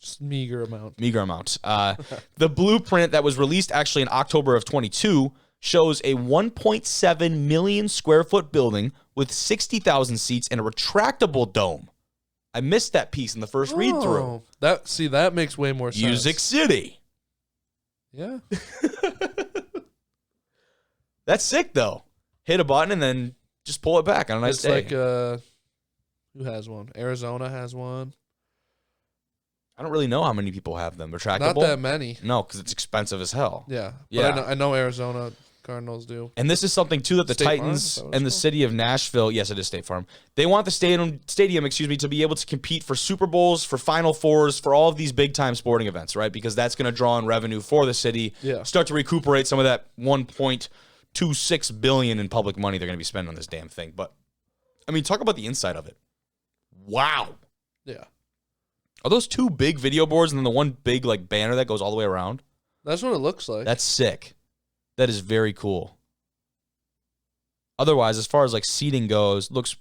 Just meager amount. Meager amount. The blueprint that was released actually in October of 22 shows a 1.7 million square foot building with 60,000 seats and a retractable dome. I missed that piece in the first read through. That makes way more sense. Music City. Yeah. That's sick though. Hit a button and then just pull it back on a nice day. It's like who has one? Arizona has one. I don't really know how many people have them. Retractable? Not that many. No, because it's expensive as hell. Yeah. But I know Arizona Cardinals do. And this is something, too, that the Titans and the city of Nashville, yes, it is State Farm, they want the stadium, to be able to compete for Super Bowls, for Final Fours, for all of these big-time sporting events, right? Because that's going to draw in revenue for the city, start to recuperate some of that $1.26 billion in public money they're going to be spending on this damn thing. But, I mean, talk about the inside of it. Wow. Yeah. Are those two big video boards and then the one big like banner that goes all the way around? That's what it looks like. That's sick. That is very cool. Otherwise, as far as like seating goes, looks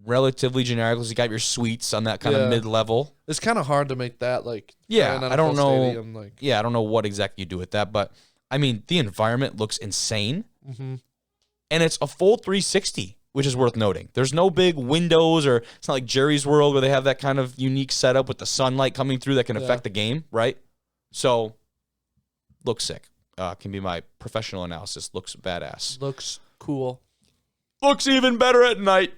relatively generic. You got your suites on that kind of mid-level. It's kind of hard to make that like I don't know. Stadium, like. Yeah, I don't know what exactly you do with that, but I mean the environment looks insane. Mm-hmm. And it's a full 360, which is worth noting. There's no big windows, or it's not like Jerry's World where they have that kind of unique setup with the sunlight coming through that can affect the game, right? So, looks sick. Can be my professional analysis. Looks badass. Looks cool. Looks even better at night.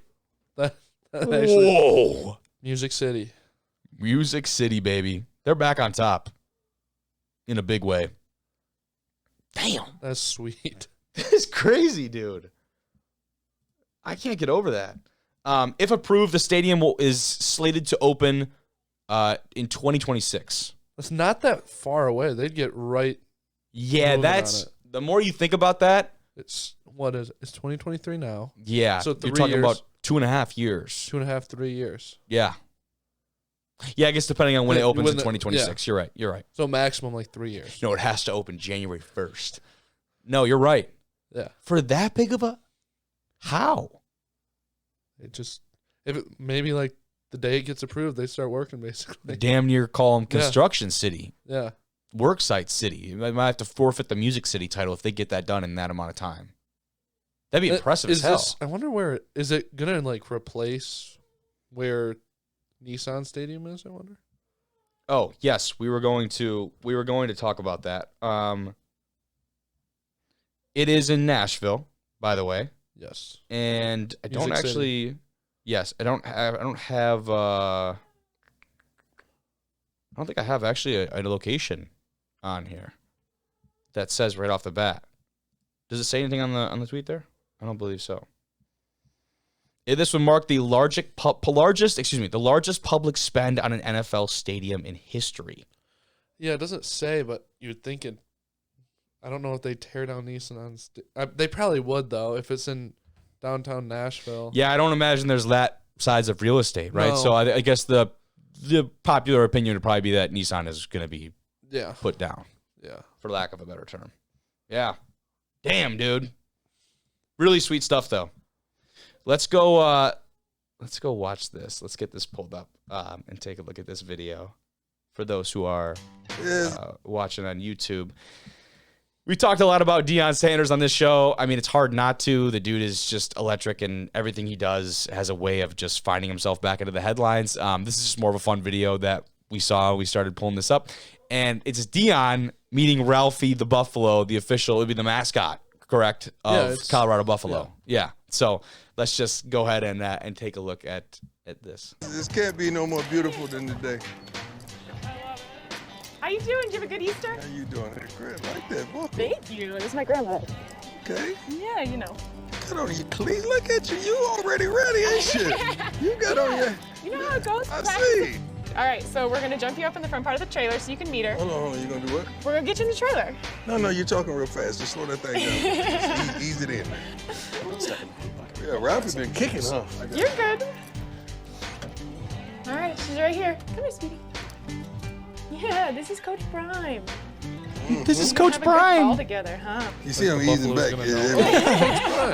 Actually, whoa. Music City. Music City, baby. They're back on top in a big way. Damn. That's sweet. It's crazy, dude. I can't get over that. If approved, the stadium is slated to open in 2026. That's not that far away. They'd get right. Yeah, that's the more you think about that. It's 2023 now. Yeah, so you're talking about 2.5 years. 2.5, 3 years. Yeah. Yeah, I guess depending on when it opens in 2026. Yeah. You're right. So maximum like 3 years. No, it has to open January 1st. No, you're right. Yeah. For that big of a... How? Maybe like the day it gets approved, they start working basically. They damn near call them Construction City. Yeah. Worksite City. You might have to forfeit the Music City title if they get that done in that amount of time. That'd be impressive as hell. I wonder where... Is it going to like replace where Nissan Stadium is, I wonder? Oh, yes. We were going to talk about that. It is in Nashville, by the way. Yes. And I don't Music actually City. Yes, I don't think I have actually a location on here that says right off the bat. Does it say anything on the tweet there? I don't believe so. This would mark the largest public spend on an NFL stadium in history. Yeah, it doesn't say, but you'd think it. I don't know if they tear down Nissan. They probably would though if it's in downtown Nashville. Yeah, I don't imagine there's that size of real estate, right? No. So I guess the popular opinion would probably be that Nissan is going to be put down. Yeah, for lack of a better term. Yeah. Damn, dude. Really sweet stuff though. Let's go watch this. Let's get this pulled up and take a look at this video for those who are watching on YouTube. We talked a lot about Deion Sanders on this show. I mean, it's hard not to. The dude is just electric, and everything he does has a way of just finding himself back into the headlines. This is just more of a fun video that we saw. We started pulling this up, and it's Deion meeting Ralphie the Buffalo, the official. It would be the mascot, correct, of Colorado Buffalo. Yeah. So let's just go ahead and take a look at this. This can't be no more beautiful than today. How you doing? Did you have a good Easter? How you doing? Great, like that book. Thank you. This is my grandmother. Okay. Yeah, you know. Got on your cleats. Look at you. You already ready, ain't you? You got on your... You know how it goes? I see. All right, so we're going to jump you up in the front part of the trailer so you can meet her. Hold on. You going to do what? We're going to get you in the trailer. No, you're talking real fast. Just slow that thing down. Just ease it in. Yeah, Ralphie's been kicking, huh? You're good. All right, she's right here. Come here, sweetie. Yeah, this is Coach Prime. This is Coach Have a good fall Prime. together, huh? You see him easing back.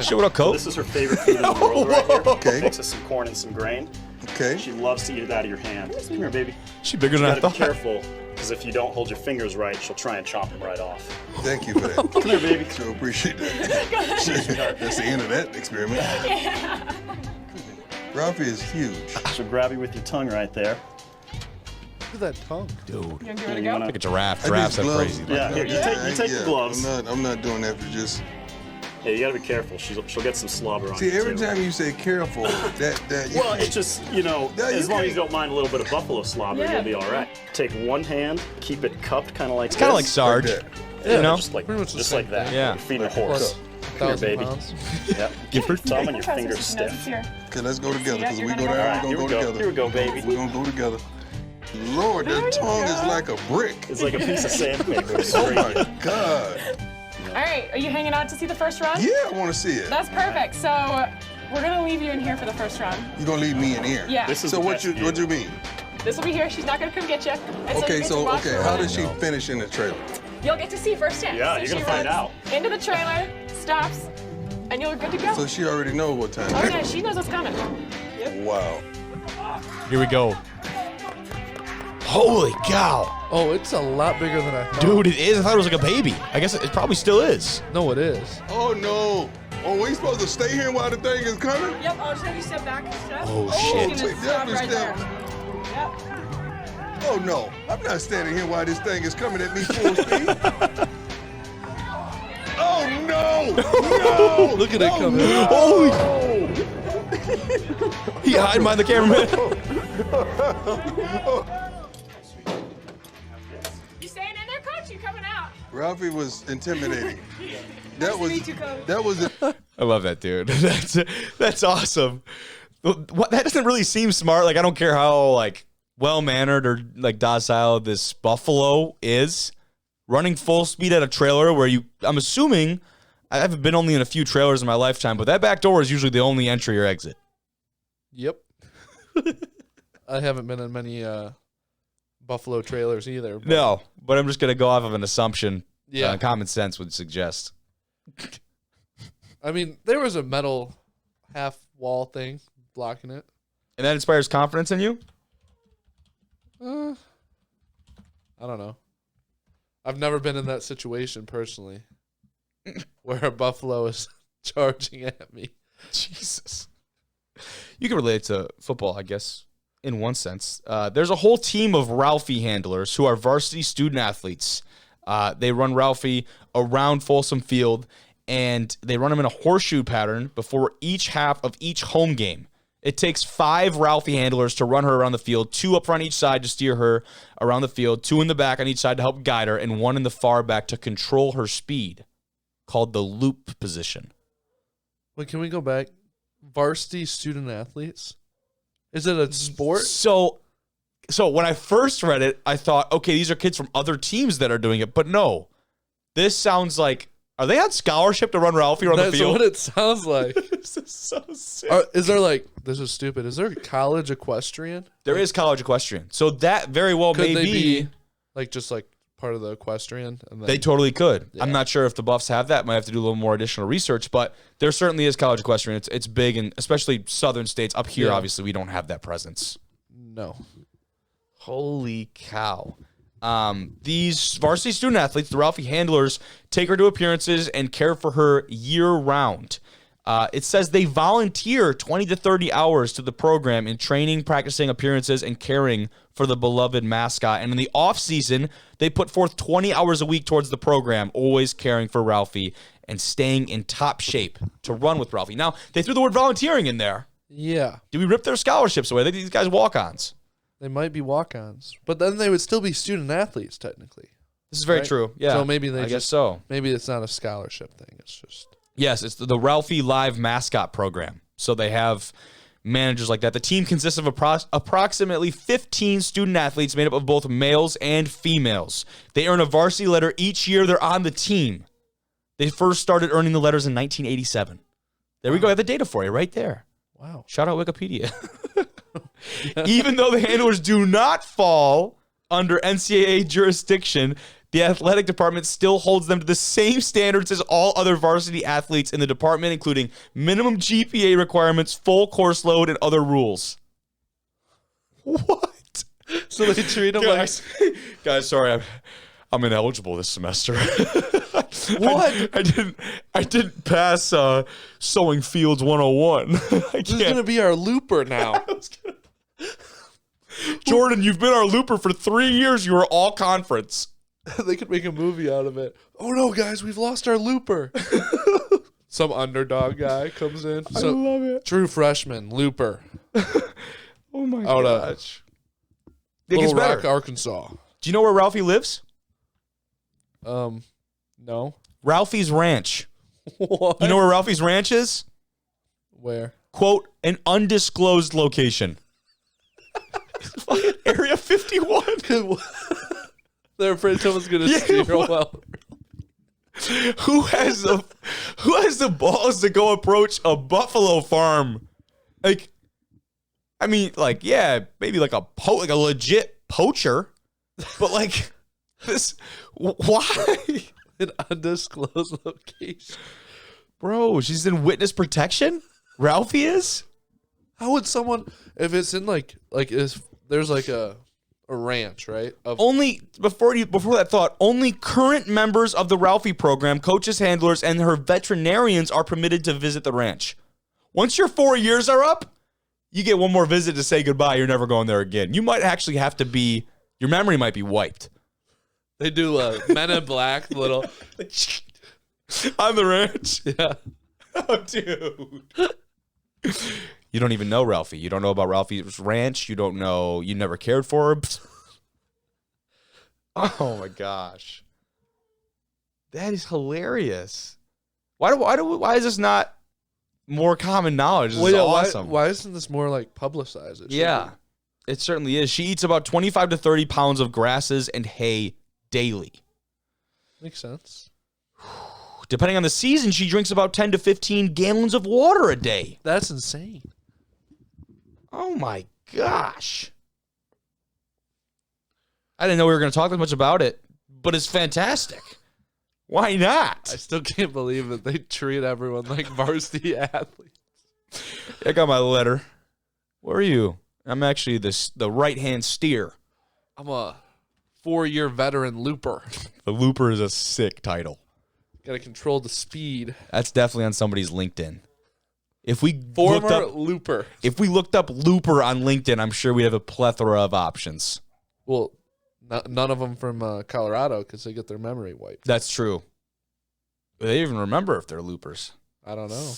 Show what up, Coach. This is her favorite food in the world right here. Okay. Mix us some corn and some grain. Okay. She loves to eat it out of your hand. Come here, baby. She bigger than You I gotta be thought. careful, because if you don't hold your fingers right, she'll try and chomp them right off. Thank you for that. Come here, baby. Sure appreciate that. That's the end of that experiment. Yeah. Ralphie is huge. She'll grab you with your tongue right there. Look at that tongue. Dude. You want to give it a You go? wanna- Like a giraffe. I Giraffes just are gloves. crazy. Yeah, here, you take the gloves. I'm not doing that for just... Yeah, you gotta be careful. She'll get some slobber on See, you, every too. time you say careful, that you Well, it's just, you know, No, you as long as can't- you don't mind a little bit of buffalo slobber, Yeah. you'll be all right. Take one hand, keep it cupped, kind of like It's kind of like this. Sarge. that. You know? Just like, Pretty much the just same like that. thing. Yeah. You're feeding a What, horse. Come here, 1,000 baby. pounds? Yep. Give her Thumb and your Come fingers so she knows it's stiff. here. Okay, let's go together because you're we gonna go go down. Alright, We're here gonna we go go. together. Here we go, baby. We're gonna go together. Lord, There that you tongue is go. like a brick. It's like a piece of sandpaper. It's Oh great. my God. All right, are you hanging out to see the first run? Yeah, I want to see it. That's perfect. So we're going to leave you in here for the first run. You're gonna leave me in here. Yeah. This is So the what best you view. mean? This will be here. She's not going to come get you. And Okay, you get to so watch her how run. does she finish in the trailer? You'll get to see firsthand. Yeah, So you're she gonna find runs out. Into the trailer, stops, and you're good to go. So she already knows what time. Oh yeah, she knows what's coming. Yep. Wow. Here we go. Holy cow. Oh, it's a lot bigger than I thought. Dude, it is. I thought it was like a baby. I guess it probably still is. No, it is. Oh, no. Oh, we supposed to stay here while the thing is coming? Yep, I'll just have you step back and step. Oh, shit. He's gonna Wait, stop yeah, right step. there. Yep. Oh, no. I'm not standing here while this thing is coming at me full speed. Oh, no. No. Look at it coming. No. Holy. He hide behind the cameraman. You staying in there, coach? You coming out? Ralphie was intimidating. Nice to meet you, coach. That was I love that, dude. That's awesome. What, that doesn't really seem smart. Like, I don't care how like well-mannered or like docile this buffalo is. Running full speed at a trailer where I'm assuming, I haven't been only in a few trailers in my lifetime, but that back door is usually the only entry or exit. Yep. I haven't been in many buffalo trailers either. But No, but I'm just going to go off of an assumption. Yeah. Common sense would suggest. I mean, there was a metal half wall thing blocking it. And that inspires confidence in you? I don't know. I've never been in that situation personally where a buffalo is charging at me. Jesus. You can relate it to football, I guess, in one sense. There's a whole team of Ralphie handlers who are varsity student athletes. They run Ralphie around Folsom Field, and they run him in a horseshoe pattern before each half of each home game. It takes 5 Ralphie handlers to run her around the field, 2 up front each side to steer her around the field, 2 in the back on each side to help guide her, and 1 in the far back to control her speed, called the loop position. Wait, can we go back? Varsity student athletes? Is it a sport? So when I first read it, I thought, okay, these are kids from other teams that are doing it, but no. This sounds like, are they on scholarship to run Ralphie around the That's field? what it sounds like. This is so sick. Is there like, this is stupid, is there college equestrian? There is college equestrian. So that very well Could may they be. like just like part of the equestrian? And then, They totally could. Yeah. I'm not sure if the Buffs have that. Might have to do a little more additional research, but there certainly is college equestrian. It's big, and especially southern states. Up here, Yeah. obviously, we don't have that presence. no. Holy cow. These varsity student athletes, the Ralphie handlers, take her to appearances and care for her year-round. It says they volunteer 20 to 30 hours to the program in training, practicing appearances, and caring for the beloved mascot. And in the off-season, they put forth 20 hours a week towards the program, always caring for Ralphie and staying in top shape to run with Ralphie. Now, they threw the word volunteering in there. Yeah. Do we rip their scholarships away? These guys walk-ons. They might be walk-ons, but then they would still be student athletes technically. This is very Right? true. Yeah. So maybe they I guess so. Maybe it's not a scholarship thing. It's just Yes, it's the Ralphie Live Mascot Program. So they have managers like that. The team consists of approximately 15 student athletes made up of both males and females. They earn a varsity letter each year they're on the team. They first started earning the letters in 1987. There we go. I have the data for you right there. wow. Shout out Wikipedia. Even though the handlers do not fall under NCAA jurisdiction, the athletic department still holds them to the same standards as all other varsity athletes in the department, including minimum GPA requirements, full course load, and other rules. What? So they treat them Guys, sorry, I'm ineligible this semester. What? I didn't pass Sowing Fields 101. This is gonna be our looper now. Jordan, you've been our looper for 3 years. You were all conference. They could make a movie out of it. Oh no, guys, we've lost our looper. Some underdog guy comes in. I love it. True freshman, looper. Oh my Out gosh. It gets Little better. Rock, Arkansas. Do you know where Ralphie lives? No. Ralphie's Ranch. What? You know where Ralphie's Ranch is? Where? Quote, an undisclosed location. Fucking Area 51. They're afraid someone's gonna Yeah, steal what? well. Who has the balls to go approach a buffalo farm? Like, I mean, like, yeah, maybe like a legit poacher, but like this, why, An undisclosed location. bro? She's in witness protection. Ralphie is. How would someone, if it's in like if there's like a a ranch, right? Only before that thought, only current members of the Ralphie program, coaches, handlers, and her veterinarians are permitted to visit the ranch. Once your 4 years are up, you get one more visit to say goodbye. You're never going there again. You might actually have to be, your memory might be wiped. They do Men in Black, little on the ranch. Yeah. Oh, dude. You don't even know Ralphie. You don't know about Ralphie's ranch. You don't know. You never cared for her. Oh my gosh, that is hilarious. Why is this not more common knowledge? This is awesome. Why isn't this more like publicized? It certainly is. She eats about 25 to 30 pounds of grasses and hay daily. Makes sense. Depending on the season, she drinks about 10 to 15 gallons of water a day. That's insane. Oh my gosh. I didn't know we were going to talk that much about it, but it's fantastic. Why not? I still can't believe that they treat everyone like varsity athletes. I got my letter. Where are you? I'm actually the right-hand steer. I'm a 4-year veteran looper. The looper is a sick title. Got to control the speed. That's definitely on somebody's LinkedIn. If we looper. If we looked up looper on LinkedIn, I'm sure we'd have a plethora of options. Well, none of them from Colorado because they get their memory wiped. That's true. They even remember if they're loopers. I don't know.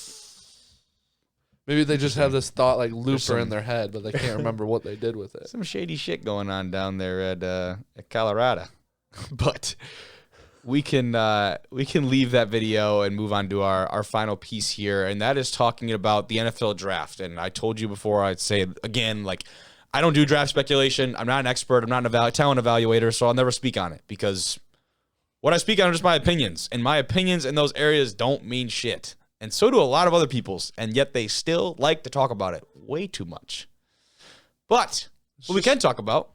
Maybe they just have this thought like looper in their head, but they can't remember what they did with it. Some shady shit going on down there at Colorado. But we can leave that video and move on to our final piece here, and that is talking about the NFL draft. And I told you before, I'd say it again, like, I don't do draft speculation. I'm not an expert. I'm not a talent evaluator, so I'll never speak on it because what I speak on are just my opinions, and my opinions in those areas don't mean shit. And so do a lot of other people's, and yet they still like to talk about it way too much. But what we can talk about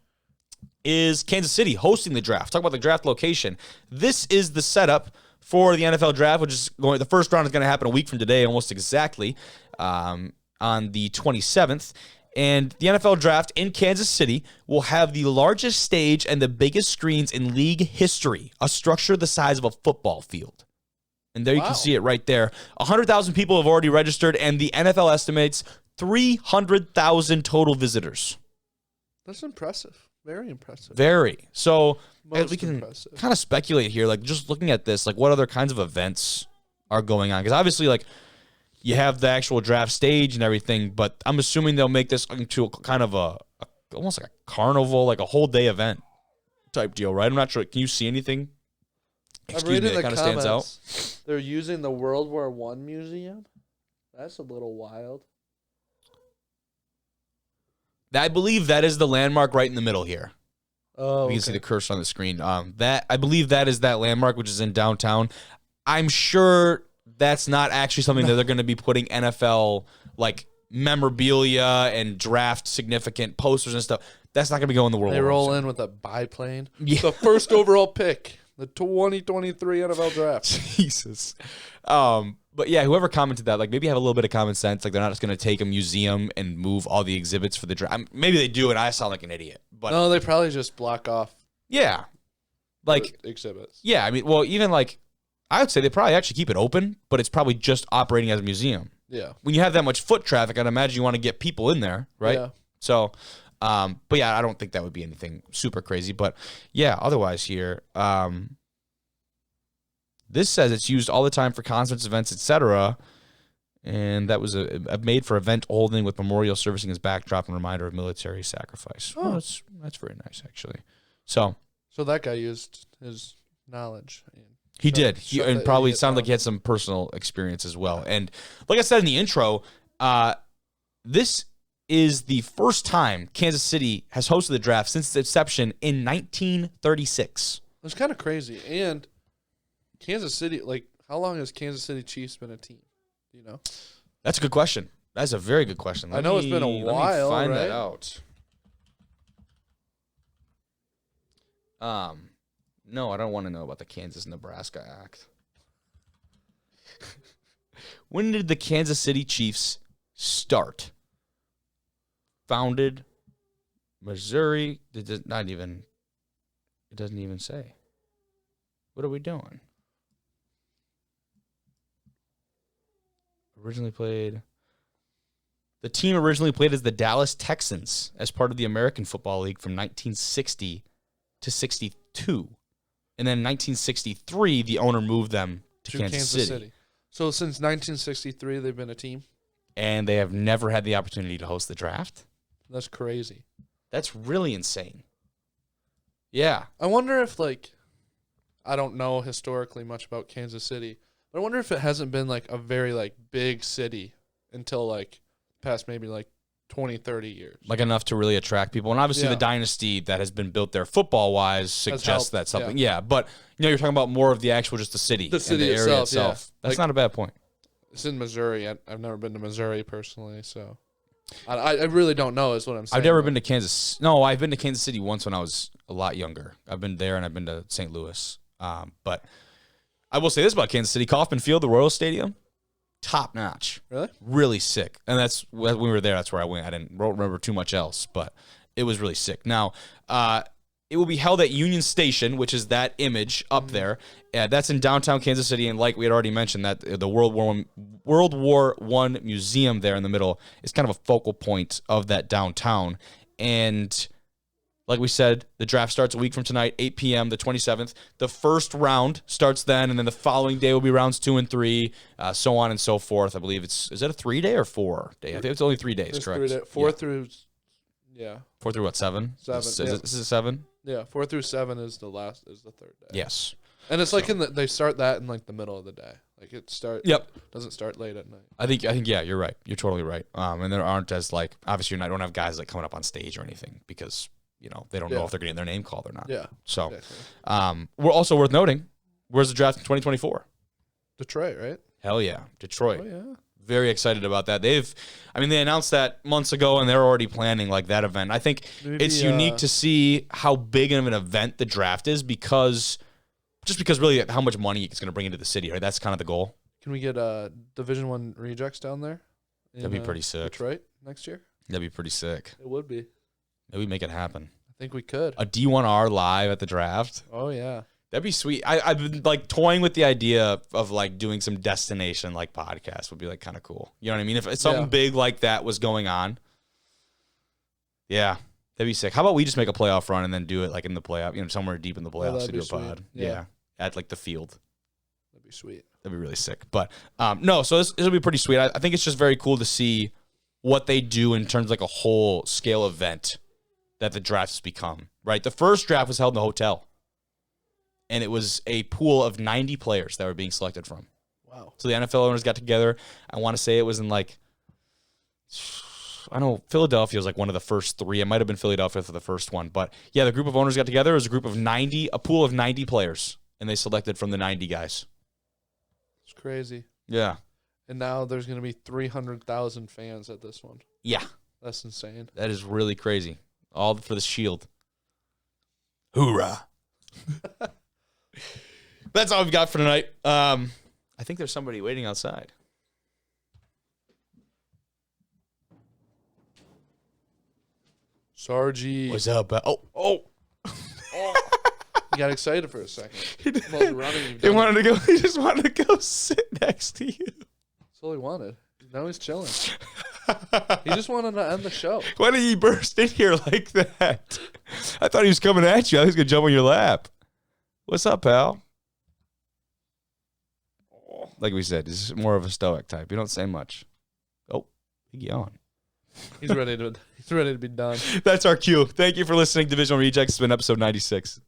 is Kansas City hosting the draft. Talk about the draft location. This is the setup for the NFL draft, which is the first round is going to happen a week from today, almost exactly, on the 27th. And the NFL draft in Kansas City will have the largest stage and the biggest screens in league history, a structure the size of a football field. And there you can see it right there. 100,000 people have already registered, and the NFL estimates 300,000 total visitors. That's impressive. Very impressive. Very. So we can impressive. kind of speculate here, like just looking at this, like what other kinds of events are going on? Because obviously, like, you have the actual draft stage and everything, but I'm assuming they'll make this into a kind of almost like a carnival, like a whole day event type deal, right? I'm not sure. Can you see anything? I'm reading the kind of comments. stands out. They're using the World War I museum. That's a little wild. I believe that is the landmark right in the middle here. Oh, you can see the cursor on the screen. That I believe that is that landmark, which is in downtown. I'm sure that's not actually something that they're going to be putting NFL like memorabilia and draft significant posters and stuff. That's not going to be going in the World War. They roll in with a biplane. Yeah. The first overall pick. The 2023 NFL draft. Jesus. But yeah, whoever commented that, like, maybe have a little bit of common sense. Like, they're not just going to take a museum and move all the exhibits for the draft. Maybe they do, and I sound like an idiot. But no, they probably just block off. Yeah. Like, exhibits. Yeah, I mean, well, even like, I would say they probably actually keep it open, but it's probably just operating as a museum. Yeah. When you have that much foot traffic, I'd imagine you want to get people in there, right? Yeah. So, but yeah, I don't think that would be anything super crazy. But yeah, otherwise here, this says it's used all the time for concerts, events, etc. And that was a made for event holding with memorial servicing as backdrop and reminder of military sacrifice. Oh, that's very nice, actually. So that guy used his knowledge. He did. And probably sounded like he had some personal experience as well. And like I said in the intro, this is the first time Kansas City has hosted the draft since its inception in 1936. It's kind of crazy. And Kansas City, like, how long has Kansas City Chiefs been a team? Do you know? That's a good question. That's a very good question. I know it's been a while, Let me find right? that out. No, I don't want to know about the Kansas-Nebraska Act. When did the Kansas City Chiefs start? Founded Missouri. It doesn't even say. What are we doing? The team originally played as the Dallas Texans as part of the American Football League from 1960 to 62. And then in 1963, the owner moved them to Kansas City. So since 1963, they've been a team? And they have never had the opportunity to host the draft. That's crazy. That's really insane. Yeah. I wonder if, like, I don't know historically much about Kansas City, but I wonder if it hasn't been, like, a very, like, big city until, like, past maybe, like, 20, 30 years. Like enough to really attract people. And obviously the dynasty that has been built there football-wise suggests that something. Yeah. But, you're talking about more of the actual just the city. The city and the area itself. itself. That's not a bad point. It's in Missouri. I've never been to Missouri personally, so I really don't know is what I'm saying. I've never been to Kansas. No, I've been to Kansas City once when I was a lot younger. I've been there and I've been to St. Louis. But I will say this about Kansas City. Kauffman Field, the Royal Stadium, top notch. Really? Really sick. And that's when we were there. That's where I went. I don't remember too much else, but it was really sick. Now, it will be held at Union Station, which is that image up there. That's in downtown Kansas City, and like we had already mentioned, that the World War I museum there in the middle is kind of a focal point of that downtown. And like we said, the draft starts a week from tonight, 8 p.m., the 27th. The first round starts then, and then the following day will be rounds 2 and 3, so on and so forth. I believe is it a 3-day or 4-day? I think it's only 3 days, It's correct? 3 days. 4 through, yeah. 4 through what, 7? 7. Is it 7? Yeah, 4 through 7 is the 3rd day. Yes. And it's like they start that in like the middle of the day. Like doesn't start late at night. I think yeah, you're right. You're totally right. And there aren't as like obviously don't have guys like coming up on stage or anything because they don't know if they're getting their name called or not. Yeah. So, exactly. We're also worth noting. Where's the draft in 2024? Detroit, right? Hell yeah, Detroit. Oh yeah. Very excited about that. They announced that months ago, and they're already planning like that event. I think it's unique to see how big of an event the draft is because really how much money it's going to bring into the city. Right, that's kind of the goal. Can we get Division I rejects down there? That'd be pretty sick. Detroit next year. That'd be pretty sick. It would be. Maybe make it happen. I think we could. A D1R live at the draft. Oh yeah. That'd be sweet. I've been like toying with the idea of like doing some destination like podcast would be like kind of cool. You know what I mean? If something big like that was going on, yeah, that'd be sick. How about we just make a playoff run and then do it like in the playoff, somewhere deep in the playoffs to do a pod. Yeah, at like the field. That'd be sweet. That'd be really sick. But no, so this will be pretty sweet. I think it's just very cool to see what they do in terms of like a whole scale event that the draft has become. Right, the first draft was held in the hotel. And it was a pool of 90 players that were being selected from. Wow. So the NFL owners got together. I want to say it was in like, I don't know, Philadelphia was like one of the first 3. It might have been Philadelphia for the first one. But yeah, the group of owners got together. It was a pool of 90 players. And they selected from the 90 guys. It's crazy. Yeah. And now there's going to be 300,000 fans at this one. Yeah. That's insane. That is really crazy. All for the Shield. Hoorah. That's all we've got for tonight. I think there's somebody waiting outside. Sarge. What's up? Oh. You got excited for a second. He just wanted to go sit next to you. That's all he wanted. Now he's chilling. He just wanted to end the show. Why did he burst in here like that? I thought he was coming at you. I was going to jump on your lap. What's up, pal? Like we said, he's more of a stoic type. You don't say much. Oh, big yawn. He's ready to be done. That's our cue. Thank you for listening. Divisional Rejects. It's been episode 96.